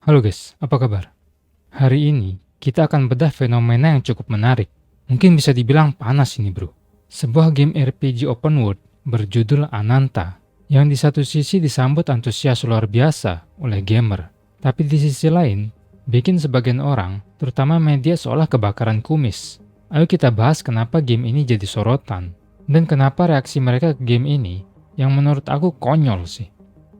Halo guys, apa kabar? Hari ini kita akan bedah fenomena yang cukup menarik. Mungkin bisa dibilang panas ini bro. Sebuah game RPG open world berjudul Ananta yang di satu sisi disambut antusias luar biasa oleh gamer. Tapi di sisi lain, bikin sebagian orang, terutama media seolah kebakaran kumis. Ayo kita bahas kenapa game ini jadi sorotan. Dan kenapa reaksi mereka ke game ini yang menurut aku konyol sih.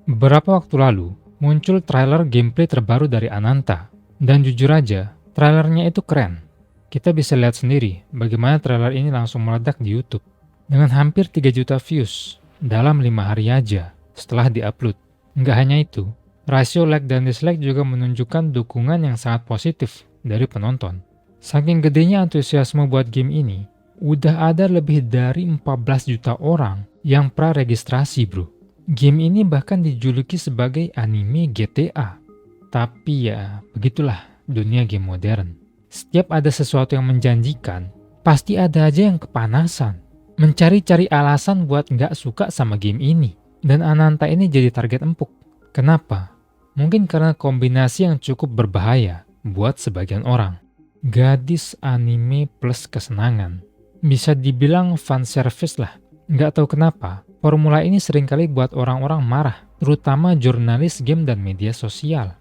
Beberapa waktu lalu, muncul trailer gameplay terbaru dari Ananta. Dan jujur aja, trailernya itu keren. Kita bisa lihat sendiri bagaimana trailer ini langsung meledak di YouTube. Dengan hampir 3 juta views dalam 5 hari aja setelah diupload. Nggak hanya itu, rasio like dan dislike juga menunjukkan dukungan yang sangat positif dari penonton. Saking gedenya antusiasme buat game ini, udah ada lebih dari 14 juta orang yang pra-registrasi bro. Game ini bahkan dijuluki sebagai anime GTA. Tapi ya, begitulah dunia game modern. Setiap ada sesuatu yang menjanjikan, pasti ada aja yang kepanasan. Mencari-cari alasan buat nggak suka sama game ini. Dan Ananta ini jadi target empuk. Kenapa? Mungkin karena kombinasi yang cukup berbahaya buat sebagian orang. Gadis anime plus kesenangan. Bisa dibilang fan service lah. Nggak tahu kenapa, formula ini seringkali buat orang-orang marah, terutama jurnalis game dan media sosial.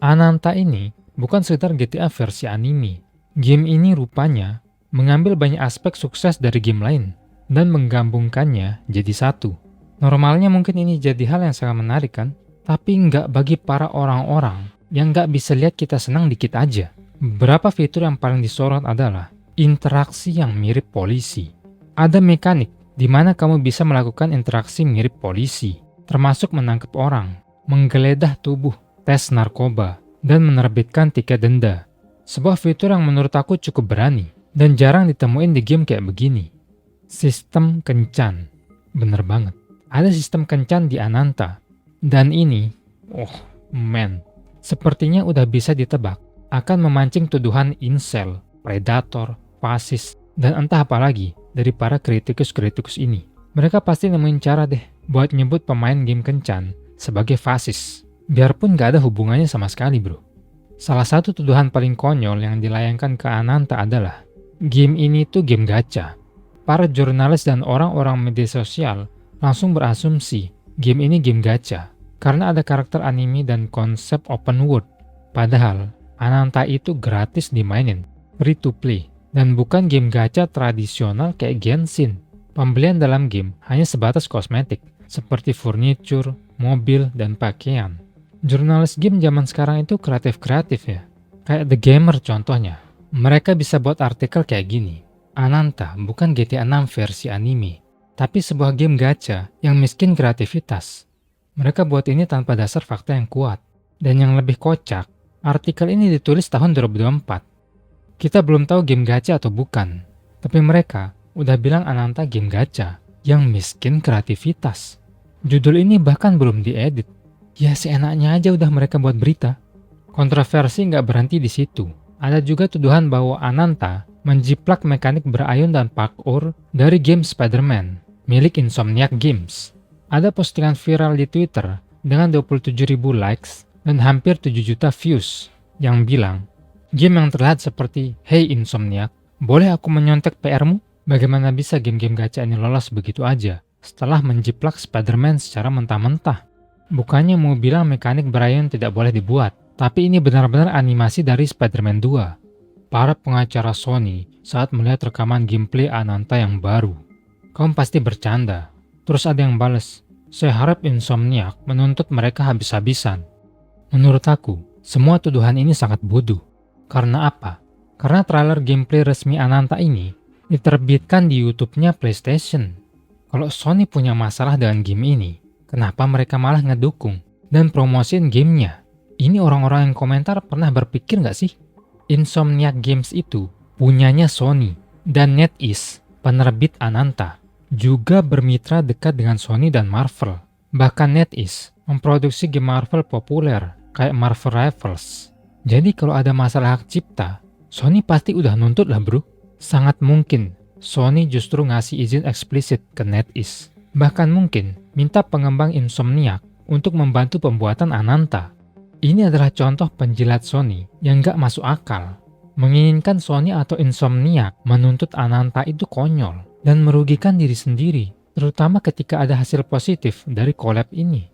Ananta ini bukan sekedar GTA versi anime. Game ini rupanya mengambil banyak aspek sukses dari game lain dan menggabungkannya jadi satu. Normalnya mungkin ini jadi hal yang sangat menarik kan? Tapi nggak bagi para orang-orang yang nggak bisa lihat kita senang dikit aja. Beberapa fitur yang paling disorot adalah interaksi yang mirip polisi. Ada mekanik di mana kamu bisa melakukan interaksi mirip polisi, termasuk menangkap orang, menggeledah tubuh, tes narkoba, dan menerbitkan tiket denda. Sebuah fitur yang menurut aku cukup berani, dan jarang ditemuin di game kayak begini. Sistem kencan. Bener banget. Ada sistem kencan di Ananta. Dan ini, sepertinya udah bisa ditebak, akan memancing tuduhan incel, predator, fasis, dan entah apa lagi dari para kritikus-kritikus ini. Mereka pasti nemuin cara deh buat nyebut pemain game kencan sebagai fasis. Biarpun gak ada hubungannya sama sekali bro. Salah satu tuduhan paling konyol yang dilayangkan ke Ananta adalah game ini tuh game gacha. Para jurnalis dan orang-orang media sosial langsung berasumsi game ini game gacha karena ada karakter anime dan konsep open world. Padahal Ananta itu gratis dimainin, free to play. Dan bukan game gacha tradisional kayak Genshin. Pembelian dalam game hanya sebatas kosmetik, seperti furniture, mobil, dan pakaian. Jurnalis game zaman sekarang itu kreatif-kreatif ya. Kayak The Gamer contohnya. Mereka bisa buat artikel kayak gini. Ananta bukan GTA 6 versi anime, tapi sebuah game gacha yang miskin kreativitas. Mereka buat ini tanpa dasar fakta yang kuat. Dan yang lebih kocak, artikel ini ditulis tahun 2024. Kita belum tahu game gacha atau bukan, tapi mereka udah bilang Ananta game gacha yang miskin kreativitas. Judul ini bahkan belum diedit. Ya seenaknya aja udah mereka buat berita. Kontroversi nggak berhenti di situ. Ada juga tuduhan bahwa Ananta menjiplak mekanik berayun dan parkour dari game Spider-Man, milik Insomniac Games. Ada postingan viral di Twitter dengan 27.000 likes dan hampir 7 juta views yang bilang, game yang terlihat seperti, "Hey Insomniac, boleh aku menyontek PR-mu? Bagaimana bisa game-game gacha ini lolos begitu aja setelah menjiplak Spider-Man secara mentah-mentah? Bukannya mau bilang mekanik berayun tidak boleh dibuat, tapi ini benar-benar animasi dari Spider-Man 2. Para pengacara Sony saat melihat rekaman gameplay Ananta yang baru. Kamu pasti bercanda. Terus ada yang bales, "Saya harap Insomniac menuntut mereka habis-habisan." Menurut aku, semua tuduhan ini sangat bodoh. Karena apa? Karena trailer gameplay resmi Ananta ini diterbitkan di YouTube-nya PlayStation. Kalau Sony punya masalah dengan game ini, kenapa mereka malah ngedukung dan promosiin gamenya? Ini orang-orang yang komentar pernah berpikir nggak sih? Insomniac Games itu punyanya Sony, dan NetEase, penerbit Ananta, juga bermitra dekat dengan Sony dan Marvel. Bahkan NetEase memproduksi game Marvel populer kayak Marvel Rivals. Jadi kalau ada masalah hak cipta, Sony pasti udah nuntut lah bro. Sangat mungkin Sony justru ngasih izin eksplisit ke NetEase. Bahkan mungkin minta pengembang Insomniac untuk membantu pembuatan Ananta. Ini adalah contoh penjilat Sony yang gak masuk akal. Menginginkan Sony atau Insomniac menuntut Ananta itu konyol dan merugikan diri sendiri, terutama ketika ada hasil positif dari collab ini.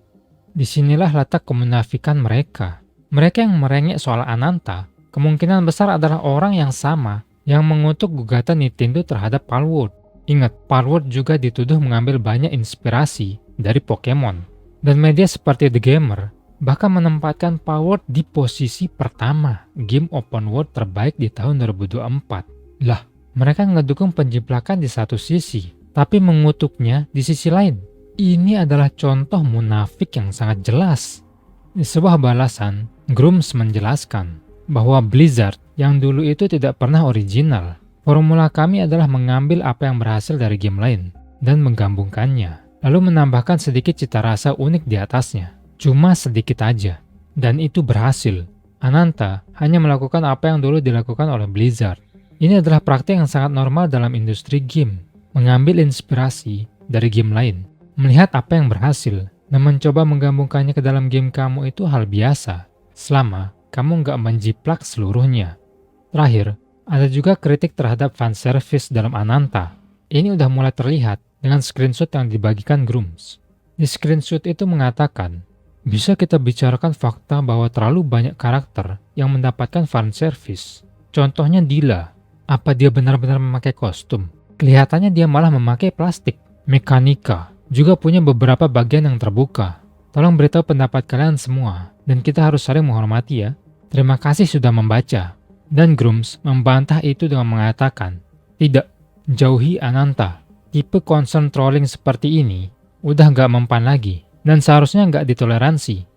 Disinilah letak kemunafikan mereka. Mereka yang merengek soal Ananta, kemungkinan besar adalah orang yang sama yang mengutuk gugatan Nintendo terhadap Palworld. Ingat, Palworld juga dituduh mengambil banyak inspirasi dari Pokemon. Dan media seperti The Gamer bahkan menempatkan Palworld di posisi pertama game open world terbaik di tahun 2024. Lah, mereka ngedukung penjiplakan di satu sisi, tapi mengutuknya di sisi lain. Ini adalah contoh munafik yang sangat jelas. Di sebuah balasan, Grooms menjelaskan bahwa Blizzard yang dulu itu tidak pernah original. Formula kami adalah mengambil apa yang berhasil dari game lain dan menggabungkannya, lalu menambahkan sedikit cita rasa unik di atasnya. Cuma sedikit aja, dan itu berhasil. Ananta hanya melakukan apa yang dulu dilakukan oleh Blizzard. Ini adalah praktik yang sangat normal dalam industri game, mengambil inspirasi dari game lain, melihat apa yang berhasil, dan mencoba menggabungkannya ke dalam game kamu itu hal biasa, selama kamu nggak menjiplak seluruhnya. Terakhir, ada juga kritik terhadap fanservice dalam Ananta. Ini udah mulai terlihat dengan screenshot yang dibagikan Grooms. Di screenshot itu mengatakan, bisa kita bicarakan fakta bahwa terlalu banyak karakter yang mendapatkan fanservice. Contohnya Dila. Apa dia benar-benar memakai kostum? Kelihatannya dia malah memakai plastik. Mekanika juga punya beberapa bagian yang terbuka. Tolong beritahu pendapat kalian semua, dan kita harus saling menghormati ya. Terima kasih sudah membaca. Dan Grooms membantah itu dengan mengatakan, tidak, jauhi Ananta. Tipe concern trolling seperti ini udah gak mempan lagi. Dan seharusnya nggak ditoleransi.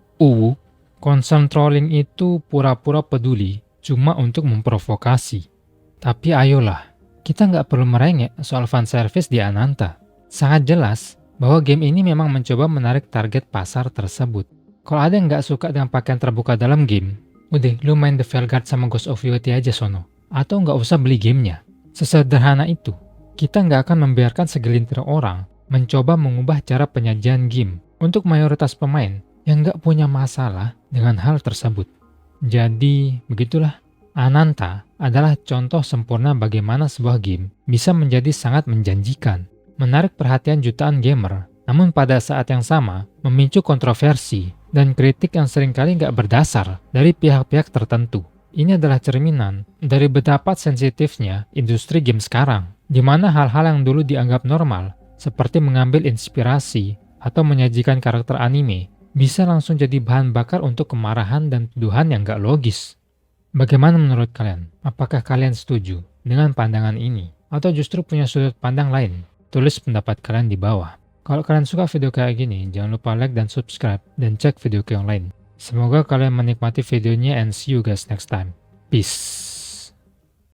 Concern trolling itu pura-pura peduli cuma untuk memprovokasi. Tapi ayolah, kita nggak perlu merengek soal fanservice di Ananta. Sangat jelas bahwa game ini memang mencoba menarik target pasar tersebut. Kalau ada yang nggak suka dengan pakaian terbuka dalam game, udah lu main The Veilguard sama Ghost of Yoti aja sono. Atau nggak usah beli gamenya. Sesederhana itu. Kita nggak akan membiarkan segelintir orang mencoba mengubah cara penyajian game untuk mayoritas pemain yang nggak punya masalah dengan hal tersebut. Jadi, begitulah. Ananta adalah contoh sempurna bagaimana sebuah game bisa menjadi sangat menjanjikan, menarik perhatian jutaan gamer, namun pada saat yang sama memicu kontroversi dan kritik yang seringkali nggak berdasar dari pihak-pihak tertentu. Ini adalah cerminan dari betapa sensitifnya industri game sekarang, di mana hal-hal yang dulu dianggap normal, seperti mengambil inspirasi atau menyajikan karakter anime, bisa langsung jadi bahan bakar untuk kemarahan dan tuduhan yang gak logis. Bagaimana menurut kalian? Apakah kalian setuju dengan pandangan ini? Atau justru punya sudut pandang lain? Tulis pendapat kalian di bawah. Kalau kalian suka video kayak gini, jangan lupa like dan subscribe, dan cek video yang lain. Semoga kalian menikmati videonya and see you guys next time. Peace.